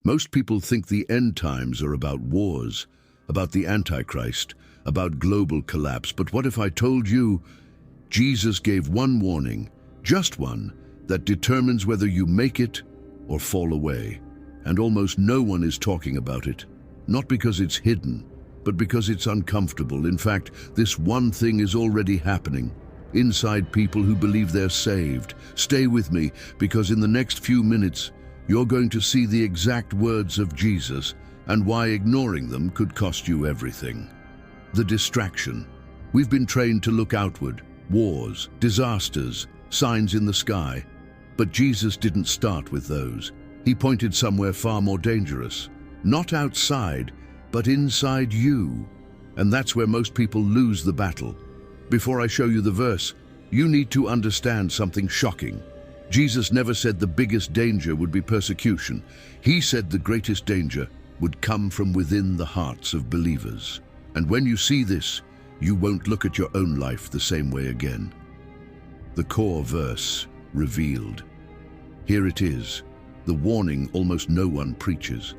Most people think the end times are about wars, about the Antichrist, about global collapse. But what if I told you Jesus gave one warning, just one, that determines whether you make it or fall away? And almost no one is talking about it, not because it's hidden, but because it's uncomfortable. In fact, this one thing is already happening inside people who believe they're saved. Stay with me, because in the next few minutes, you're going to see the exact words of Jesus and why ignoring them could cost you everything. The distraction. We've been trained to look outward, wars, disasters, signs in the sky. But Jesus didn't start with those. He pointed somewhere far more dangerous. Not outside, but inside you. And that's where most people lose the battle. Before I show you the verse, you need to understand something shocking. Jesus never said the biggest danger would be persecution. He said the greatest danger would come from within the hearts of believers. And when you see this, you won't look at your own life the same way again. The core verse revealed. Here it is, the warning almost no one preaches.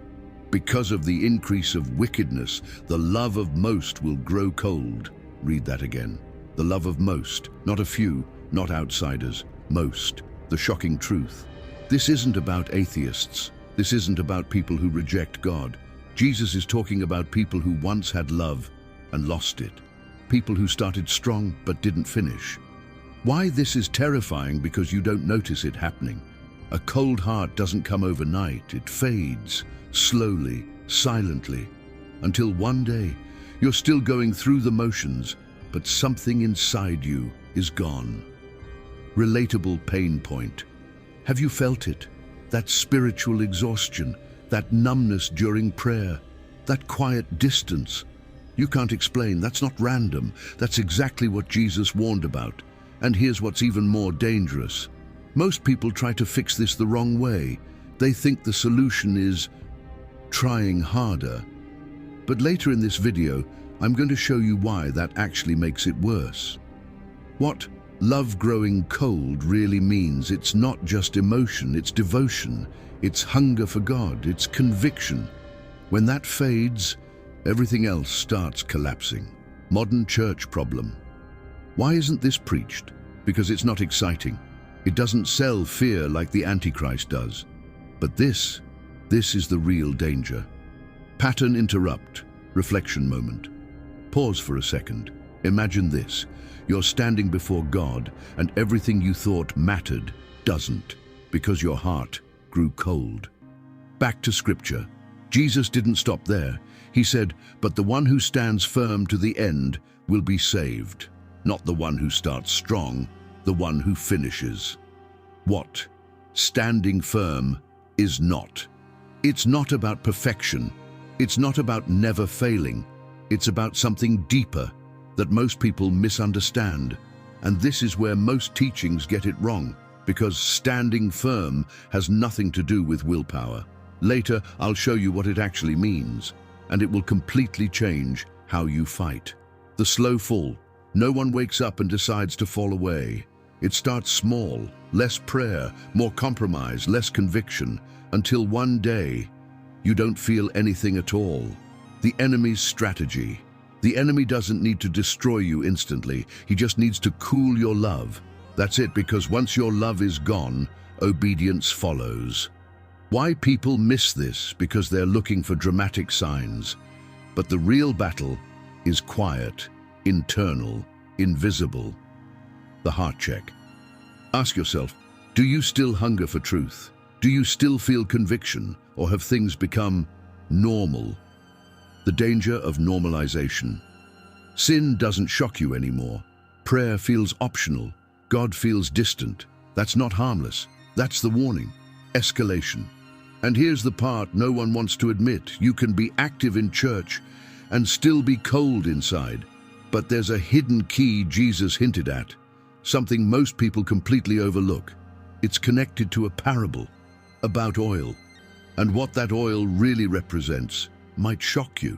Because of the increase of wickedness, the love of most will grow cold. Read that again. The love of most, not a few, not outsiders, most. The shocking truth. This isn't about atheists. This isn't about people who reject God. Jesus is talking about people who once had love and lost it. People who started strong but didn't finish. Why this is terrifying? Because you don't notice it happening. A cold heart doesn't come overnight. It fades, slowly, silently, until one day you're still going through the motions, but something inside you is gone. Relatable pain point. Have you felt it? That spiritual exhaustion, that numbness during prayer, that quiet distance. You can't explain. That's not random. That's exactly what Jesus warned about. And here's what's even more dangerous. Most people try to fix this the wrong way. They think the solution is trying harder. But later in this video, I'm going to show you why that actually makes it worse. What love growing cold really means. It's not just emotion, it's devotion, it's hunger for God, it's conviction. When that fades, everything else starts collapsing. Modern church problem. Why isn't this preached? Because it's not exciting. It doesn't sell fear like the Antichrist does. But this is the real danger. Pattern interrupt. Reflection moment. Pause for a second. Imagine this. You're standing before God and everything you thought mattered doesn't, because your heart grew cold. Back to Scripture. Jesus didn't stop there. He said, "But the one who stands firm to the end will be saved." Not the one who starts strong, the one who finishes. What standing firm is not. It's not about perfection. It's not about never failing. It's about something deeper that most people misunderstand. And this is where most teachings get it wrong, because standing firm has nothing to do with willpower. Later, I'll show you what it actually means, and it will completely change how you fight. The slow fall. No one wakes up and decides to fall away. It starts small, less prayer, more compromise, less conviction, until one day you don't feel anything at all. The enemy's strategy. The enemy doesn't need to destroy you instantly. He just needs to cool your love. That's it, because once your love is gone, obedience follows. Why people miss this? Because they're looking for dramatic signs. But the real battle is quiet, internal, invisible. The heart check. Ask yourself, do you still hunger for truth? Do you still feel conviction, or have things become normal? The danger of normalization. Sin doesn't shock you anymore. Prayer feels optional. God feels distant. That's not harmless. That's the warning. Escalation. And here's the part no one wants to admit. You can be active in church and still be cold inside. But there's a hidden key Jesus hinted at, something most people completely overlook. It's connected to a parable about oil, and what that oil really represents might shock you.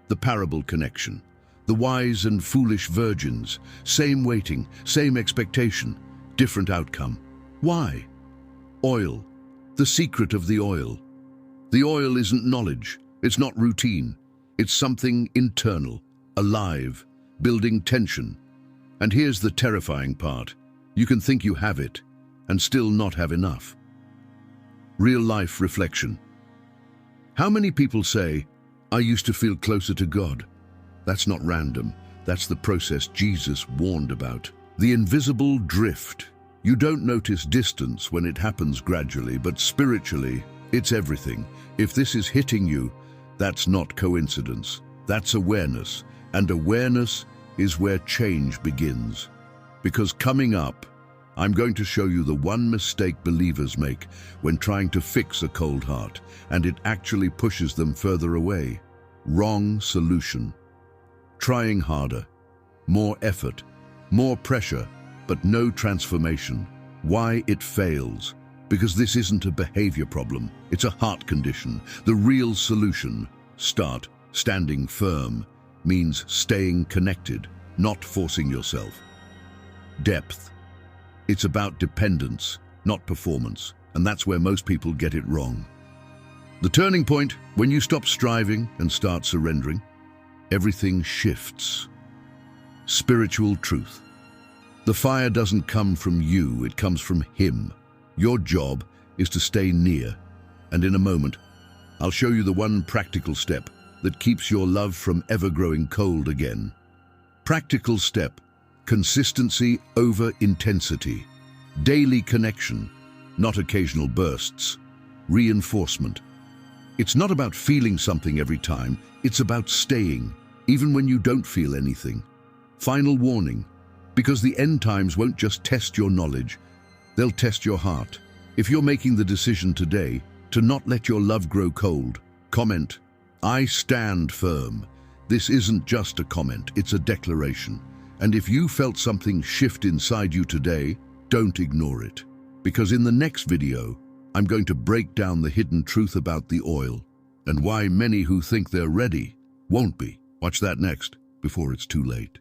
The parable connection. The wise and foolish virgins, same waiting, same expectation, different outcome. Why? Oil. The secret of the oil. The oil isn't knowledge. It's not routine. It's something internal, alive, building tension. And here's the terrifying part. You can think you have it and still not have enough. Real-life reflection. How many people say, "I used to feel closer to God"? That's not random. That's the process Jesus warned about. The invisible drift. You don't notice distance when it happens gradually, but spiritually, it's everything. If this is hitting you, that's not coincidence. That's awareness. And awareness is where change begins. Because coming up, I'm going to show you the one mistake believers make when trying to fix a cold heart, and it actually pushes them further away. Wrong solution. Trying harder, more effort, more pressure, but no transformation. Why it fails? Because this isn't a behavior problem, it's a heart condition. The real solution, start standing firm, means staying connected, not forcing yourself. Depth. It's about dependence, not performance, and that's where most people get it wrong. The turning point, when you stop striving and start surrendering, everything shifts. Spiritual truth. The fire doesn't come from you, it comes from Him. Your job is to stay near, and in a moment, I'll show you the one practical step that keeps your love from ever growing cold again. Practical step, consistency over intensity. Daily connection, not occasional bursts. Reinforcement. It's not about feeling something every time, it's about staying, even when you don't feel anything. Final warning, because the end times won't just test your knowledge, they'll test your heart. If you're making the decision today to not let your love grow cold, comment, "I stand firm." This isn't just a comment, it's a declaration. And if you felt something shift inside you today, don't ignore it. Because in the next video, I'm going to break down the hidden truth about the oil and why many who think they're ready won't be. Watch that next, before it's too late.